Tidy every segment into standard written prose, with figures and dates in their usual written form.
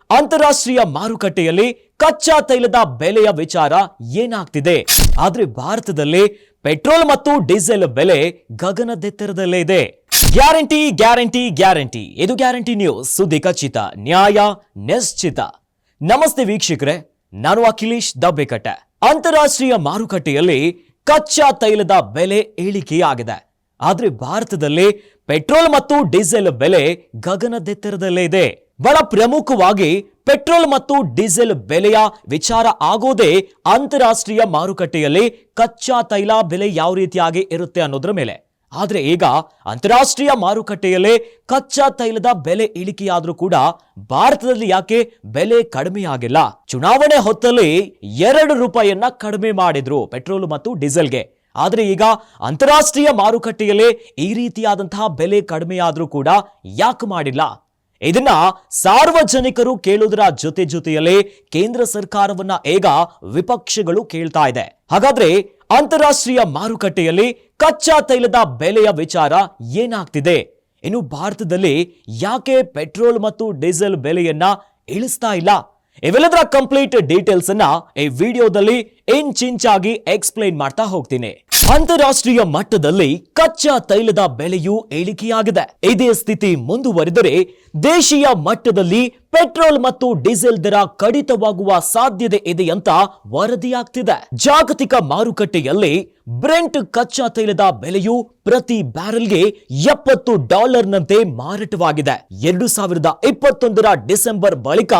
ಅಂತಾರಾಷ್ಟ್ರೀಯ ಮಾರುಕಟ್ಟೆಯಲ್ಲಿ ಕಚ್ಚಾ ತೈಲದ ಬೆಲೆಯ ವಿಚಾರ ಏನಾಗ್ತಿದೆ? ಆದ್ರೆ ಭಾರತದಲ್ಲಿ ಪೆಟ್ರೋಲ್ ಮತ್ತು ಡೀಸೆಲ್ ಬೆಲೆ ಗಗನದೆತ್ತರದಲ್ಲೇ ಇದೆ. ಗ್ಯಾರಂಟಿ ಗ್ಯಾರಂಟಿ ಗ್ಯಾರಂಟಿ, ಇದು ಗ್ಯಾರಂಟಿ ನ್ಯೂಸ್. ಸುದ್ದಿ ಖಚಿತ, ನ್ಯಾಯ ನಿಶ್ಚಿತ. ನಮಸ್ತೆ ವೀಕ್ಷಕರೇ, ನಾನು ಅಖಿಲೇಶ್ ದಬ್ಬೆಕಟ್ಟೆ. ಅಂತಾರಾಷ್ಟ್ರೀಯ ಮಾರುಕಟ್ಟೆಯಲ್ಲಿ ಕಚ್ಚಾ ತೈಲದ ಬೆಲೆ ಇಳಿಕೆಯಾಗಿದೆ. ಆದ್ರೆ ಭಾರತದಲ್ಲಿ ಪೆಟ್ರೋಲ್ ಮತ್ತು ಡೀಸೆಲ್ ಬೆಲೆ ಗಗನದೆತ್ತರದಲ್ಲೇ ಇದೆ. ಬಹಳ ಪ್ರಮುಖವಾಗಿ ಪೆಟ್ರೋಲ್ ಮತ್ತು ಡೀಸೆಲ್ ಬೆಲೆಯ ವಿಚಾರ ಆಗೋದೇ ಅಂತಾರಾಷ್ಟ್ರೀಯ ಮಾರುಕಟ್ಟೆಯಲ್ಲಿ ಕಚ್ಚಾ ತೈಲ ಬೆಲೆ ಯಾವ ರೀತಿಯಾಗಿ ಇರುತ್ತೆ ಅನ್ನೋದ್ರ ಮೇಲೆ. ಆದ್ರೆ ಈಗ ಅಂತಾರಾಷ್ಟ್ರೀಯ ಮಾರುಕಟ್ಟೆಯಲ್ಲಿ ಕಚ್ಚಾ ತೈಲದ ಬೆಲೆ ಇಳಿಕೆಯಾದ್ರೂ ಕೂಡ ಭಾರತದಲ್ಲಿ ಯಾಕೆ ಬೆಲೆ ಕಡಿಮೆ ಆಗಿಲ್ಲ? ಚುನಾವಣೆ ಹೊತ್ತಲ್ಲಿ ₹2 ಕಡಿಮೆ ಮಾಡಿದ್ರು ಪೆಟ್ರೋಲ್ ಮತ್ತು ಡೀಸೆಲ್ಗೆ. ಆದ್ರೆ ಈಗ ಅಂತಾರಾಷ್ಟ್ರೀಯ ಮಾರುಕಟ್ಟೆಯಲ್ಲಿ ಈ ರೀತಿಯಾದಂತಹ ಬೆಲೆ ಕಡಿಮೆಯಾದ್ರೂ ಕೂಡ ಯಾಕೆ ಮಾಡಿಲ್ಲ? ಇದನ್ನ ಸಾರ್ವಜನಿಕರು ಕೇಳುವುದರ ಜೊತೆಯಲ್ಲಿ ಕೇಂದ್ರ ಸರ್ಕಾರವನ್ನ ಈಗ ವಿಪಕ್ಷಗಳು ಕೇಳ್ತಾ ಇದೆ. ಹಾಗಾದ್ರೆ ಅಂತಾರಾಷ್ಟ್ರೀಯ ಮಾರುಕಟ್ಟೆಯಲ್ಲಿ ಕಚ್ಚಾ ತೈಲದ ಬೆಲೆಯ ವಿಚಾರ ಏನಾಗ್ತಿದೆ? ಇನ್ನು ಭಾರತದಲ್ಲಿ ಯಾಕೆ ಪೆಟ್ರೋಲ್ ಮತ್ತು ಡೀಸೆಲ್ ಬೆಲೆಯನ್ನ ಇಳಿಸ್ತಾ ಇಲ್ಲ? ಇವೆಲ್ಲದರ ಕಂಪ್ಲೀಟ್ ಡೀಟೇಲ್ಸ್ ಅನ್ನ ಈ ವಿಡಿಯೋದಲ್ಲಿ ಇಂಚಾಗಿ ಎಕ್ಸ್ಪ್ಲೈನ್ ಮಾಡ್ತಾ ಹೋಗ್ತೀನಿ. ಅಂತಾರಾಷ್ಟ್ರೀಯ ಮಟ್ಟದಲ್ಲಿ ಕಚ್ಚಾ ತೈಲದ ಬೆಲೆಯು ಇಳಿಕೆಯಾಗಿದೆ. ಇದೇ ಸ್ಥಿತಿ ಮುಂದುವರಿದರೆ ದೇಶೀಯ ಮಟ್ಟದಲ್ಲಿ ಪೆಟ್ರೋಲ್ ಮತ್ತು ಡೀಸೆಲ್ ದರ ಕಡಿತವಾಗುವ ಸಾಧ್ಯತೆ ಇದೆ ಅಂತ ವರದಿಯಾಗ್ತಿದೆ. ಜಾಗತಿಕ ಮಾರುಕಟ್ಟೆಯಲ್ಲಿ ಬ್ರೆಂಟ್ ಕಚ್ಚಾ ತೈಲದ ಬೆಲೆಯು ಪ್ರತಿ ಬ್ಯಾರೆಲ್ಗೆ $70ನಂತೆ ಮಾರಾಟವಾಗಿದೆ. 2021ರ ಡಿಸೆಂಬರ್ ಬಳಿಕ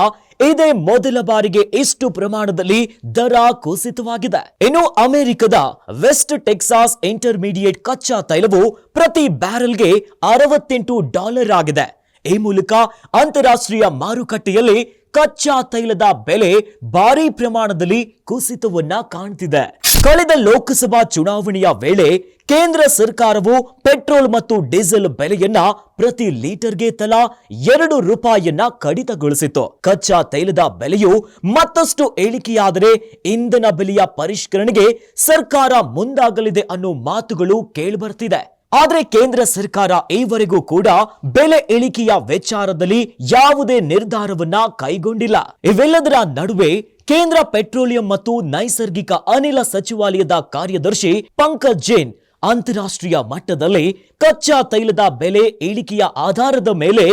ಇದೇ ಮೊದಲ ಬಾರಿಗೆ ಇಷ್ಟು ಪ್ರಮಾಣದಲ್ಲಿ ದರ ಕುಸಿತವಾಗಿದೆ. ಇನ್ನು ಅಮೆರಿಕದ ವೆಸ್ಟ್ ಟೆಕ್ಸಾಸ್ ಇಂಟರ್ಮೀಡಿಯೇಟ್ ಕಚ್ಚಾ ತೈಲವು ಪ್ರತಿ ಬ್ಯಾರೆಲ್ಗೆ $68 ಆಗಿದೆ. ಈ ಮೂಲಕ ಅಂತಾರಾಷ್ಟ್ರೀಯ ಮಾರುಕಟ್ಟೆಯಲ್ಲಿ ಕಚ್ಚಾ ತೈಲದ ಬೆಲೆ ಭಾರಿ ಪ್ರಮಾಣದಲ್ಲಿ ಕುಸಿತವನ್ನ ಕಾಣ್ತಿದೆ. ಕಳೆದ ಲೋಕಸಭಾ ಚುನಾವಣೆಯ ವೇಳೆ ಕೇಂದ್ರ ಸರ್ಕಾರವು ಪೆಟ್ರೋಲ್ ಮತ್ತು ಡೀಸೆಲ್ ಬೆಲೆಯನ್ನ ಪ್ರತಿ ಲೀಟರ್ಗೆ ತಲಾ ₹2 ಕಡಿತಗೊಳಿಸಿತ್ತು. ಕಚ್ಚಾ ತೈಲದ ಬೆಲೆಯು ಮತ್ತಷ್ಟು ಇಳಿಕೆಯಾದರೆ ಇಂಧನ ಬೆಲೆಯ ಪರಿಷ್ಕರಣೆಗೆ ಸರ್ಕಾರ ಮುಂದಾಗಲಿದೆ ಅನ್ನೋ ಮಾತುಗಳು ಕೇಳಿಬರ್ತಿದೆ. ಆದ್ರೆ ಕೇಂದ್ರ ಸರ್ಕಾರ ಈವರೆಗೂ ಕೂಡ ಬೆಲೆ ಇಳಿಕೆಯ ವಿಚಾರದಲ್ಲಿ ಯಾವುದೇ ನಿರ್ಧಾರವನ್ನ ಕೈಗೊಂಡಿಲ್ಲ. ಇವೆಲ್ಲದರ ನಡುವೆ ಕೇಂದ್ರ ಪೆಟ್ರೋಲಿಯಂ ಮತ್ತು ನೈಸರ್ಗಿಕ ಅನಿಲ ಸಚಿವಾಲಯದ ಕಾರ್ಯದರ್ಶಿ ಪಂಕಜ್ ಜೈನ್ ಅಂತಾರಾಷ್ಟ್ರೀಯ ಮಟ್ಟದಲ್ಲಿ ಕಚ್ಚಾ ತೈಲದ ಬೆಲೆ ಇಳಿಕೆಯ ಆಧಾರದ ಮೇಲೆ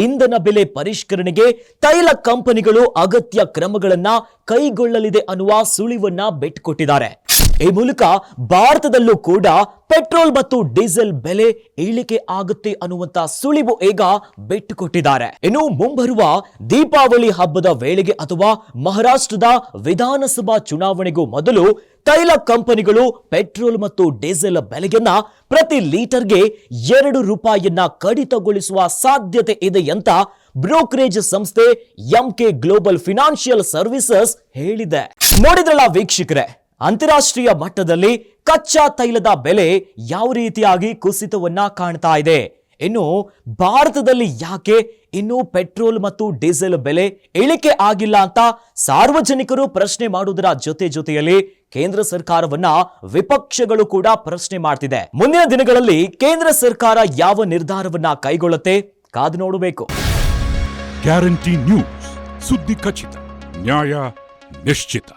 ಇಂಧನ ಬೆಲೆ ಪರಿಷ್ಕರಣೆಗೆ ತೈಲ ಕಂಪನಿಗಳು ಅಗತ್ಯ ಕ್ರಮಗಳನ್ನ ಕೈಗೊಳ್ಳಲಿದೆ ಅನ್ನುವ ಸುಳಿವನ್ನ ಬಿಟ್ಟುಕೊಟ್ಟಿದ್ದಾರೆ. ಈ ಮೂಲಕ ಭಾರತದಲ್ಲೂ ಕೂಡ ಪೆಟ್ರೋಲ್ ಮತ್ತು ಡೀಸೆಲ್ ಬೆಲೆ ಇಳಿಕೆ ಆಗುತ್ತೆ ಅನ್ನುವಂತ ಸುಳಿವು ಈಗ ಬಿಟ್ಟುಕೊಟ್ಟಿದ್ದಾರೆ. ಇನ್ನು ಮುಂಬರುವ ದೀಪಾವಳಿ ಹಬ್ಬದ ವೇಳೆಗೆ ಅಥವಾ ಮಹಾರಾಷ್ಟ್ರದ ವಿಧಾನಸಭಾ ಚುನಾವಣೆಗೂ ಮೊದಲು ತೈಲ ಕಂಪನಿಗಳು ಪೆಟ್ರೋಲ್ ಮತ್ತು ಡೀಸೆಲ್ ಬೆಲೆಯನ್ನ ಪ್ರತಿ ಲೀಟರ್ಗೆ ₹2 ಕಡಿತಗೊಳಿಸುವ ಸಾಧ್ಯತೆ ಇದೆ ಅಂತ ಬ್ರೋಕರೇಜ್ ಸಂಸ್ಥೆ ಎಂಕೆ ಗ್ಲೋಬಲ್ ಫಿನಾನ್ಷಿಯಲ್ ಸರ್ವಿಸಸ್ ಹೇಳಿದೆ. ನೋಡಿದ್ರಲ್ಲ ವೀಕ್ಷಕರೇ, ಅಂತಾರಾಷ್ಟ್ರೀಯ ಮಟ್ಟದಲ್ಲಿ ಕಚ್ಚಾ ತೈಲದ ಬೆಲೆ ಯಾವ ರೀತಿಯಾಗಿ ಕುಸಿತವನ್ನ ಕಾಣ್ತಾ ಇದೆ. ಇನ್ನು ಭಾರತದಲ್ಲಿ ಯಾಕೆ ಇನ್ನು ಪೆಟ್ರೋಲ್ ಮತ್ತು ಡೀಸೆಲ್ ಬೆಲೆ ಇಳಿಕೆ ಆಗಿಲ್ಲ ಅಂತ ಸಾರ್ವಜನಿಕರು ಪ್ರಶ್ನೆ ಮಾಡುವುದರ ಜೊತೆಯಲ್ಲಿ ಕೇಂದ್ರ ಸರ್ಕಾರವನ್ನ ವಿಪಕ್ಷಗಳು ಕೂಡ ಪ್ರಶ್ನೆ ಮಾಡ್ತಿದೆ. ಮುಂದಿನ ದಿನಗಳಲ್ಲಿ ಕೇಂದ್ರ ಸರ್ಕಾರ ಯಾವ ನಿರ್ಧಾರವನ್ನ ಕೈಗೊಳ್ಳುತ್ತೆ ಕಾದು ನೋಡಬೇಕು. ಗ್ಯಾರಂಟಿ ನ್ಯೂಸ್, ಸುದ್ದಿ ಖಚಿತ, ನ್ಯಾಯ ನಿಶ್ಚಿತ.